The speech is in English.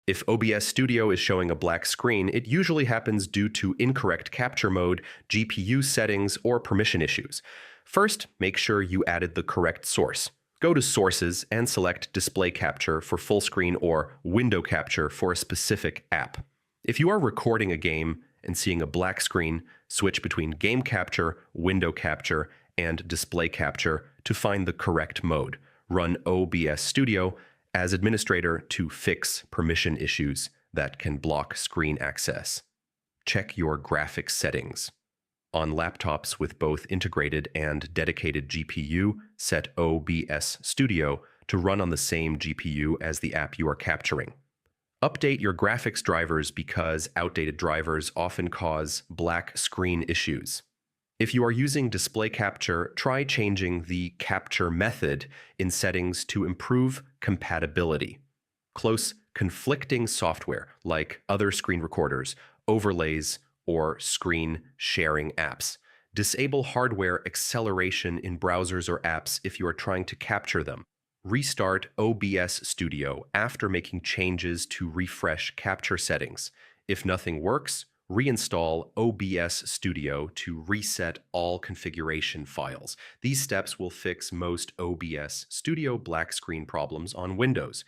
If OBS Studio is showing a black screen, it usually happens due to incorrect capture mode, GPU settings, or permission issues. First, make sure you added the correct source. Go to Sources and select Display Capture for full screen or Window Capture for a specific app. If you are recording a game and seeing a black screen, switch between Game Capture, Window Capture, and Display Capture to find the correct mode. Run OBS Studio as administrator to fix permission issues that can block screen access. Check your graphics settings. On laptops with both integrated and dedicated GPU, set OBS Studio to run on the same GPU as the app you are capturing. Update your graphics drivers because outdated drivers often cause black screen issues. If you are using display capture, try changing the capture method in settings to improve compatibility. Close conflicting software like other screen recorders, overlays, or screen sharing apps. Disable hardware acceleration in browsers or apps if you are trying to capture them. Restart OBS Studio after making changes to refresh capture settings. If nothing works, reinstall OBS Studio to reset all configuration files. These steps will fix most OBS Studio black screen problems on Windows.